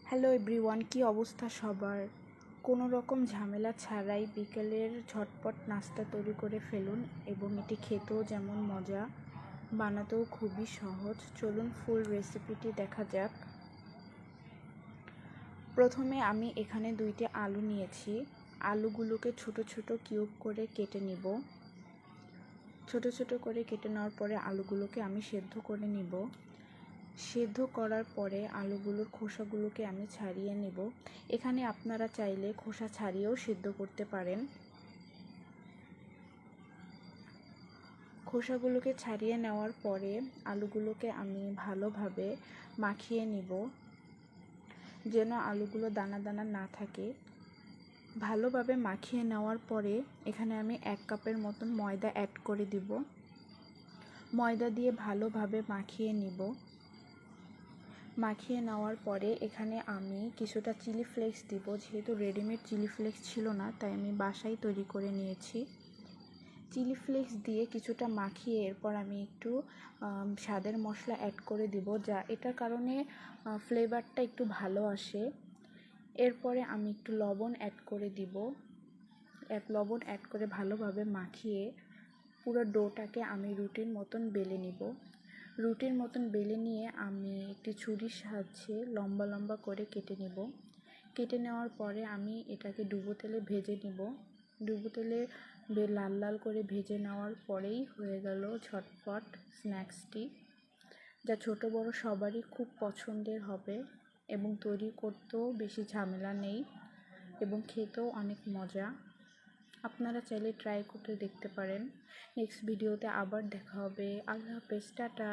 Hello everyone, কি অবস্থা সবার? কোনো রকম ঝামেলা ছাড়াই বিকেলের ঝটপট নাস্তা তৈরি করে ফেলুন এবং এটি খেতেও যেমন মজা, বানাতেও খুবই সহজ। চলুন ফুল রেসিপিটি দেখা যাক। প্রথমে আমি এখানে 2টি আলু নিয়েছি। আলুগুলোকে ছোট ছোট কিউব করে কেটে নিব। ছোট ছোট করে কেটে নেওয়ার পরে আলুগুলোকে আমি সেদ্ধ করে নিব। সেদ্ধ করার পরে আলুগুলোর খোসাগুলোকে আমি ছাড়িয়ে নেব। এখানে আপনারা চাইলে খোসা ছাড়িয়েও সেদ্ধ করতে পারেন। খোসাগুলোকে ছাড়িয়ে নেওয়ার পরে আলুগুলোকে আমি ভালোভাবে মাখিয়ে নিব, যেন আলুগুলো দানা দানা না থাকে। ভালোভাবে মাখিয়ে নেওয়ার পরে এখানে আমি 1 কাপের মতন ময়দা অ্যাড করে দিব। ময়দা দিয়ে ভালোভাবে মাখিয়ে নিব। মাখিয়ে নেওয়ার পরে এখানে আমি কিছুটা চিলি ফ্লেক্স দিব। যেহেতু রেডিমেড চিলি ফ্লেক্স ছিল না, তাই আমি বাসায় তৈরি করে নিয়েছি। চিলি ফ্লেক্স দিয়ে কিছুটা মাখিয়ে এরপর আমি একটু স্বাদের মশলা অ্যাড করে দিব, যা এটার কারণে ফ্লেভারটা একটু ভালো আসে। এরপরে আমি একটু লবণ অ্যাড করে দিব। লবণ অ্যাড করে ভালোভাবে মাখিয়ে পুরো ডোটাকে আমি রুটির মতন বেলে নিব। রুটির মতন বেলে নিয়ে আমি একটি ছুরির সাহায্যে লম্বা লম্বা করে কেটে নেব। কেটে নেওয়ার পরে আমি এটাকে ডুবো তেলে ভেজে নেব। ডুবো তেলে লাল লাল করে ভেজে নেওয়ার পরেই হয়ে গেল ঝটপট স্ন্যাক্সটি, যা ছোট বড় সবারই খুব পছন্দের হবে এবং তৈরি করতেও বেশি ঝামেলা নেই এবং খেতেও অনেক মজা। আপনারা চাইলে ট্রাই করতে দেখতে পারেন। নেক্সট ভিডিওতে আবার দেখা হবে। আল্লাহ হাফেজ, টাটা।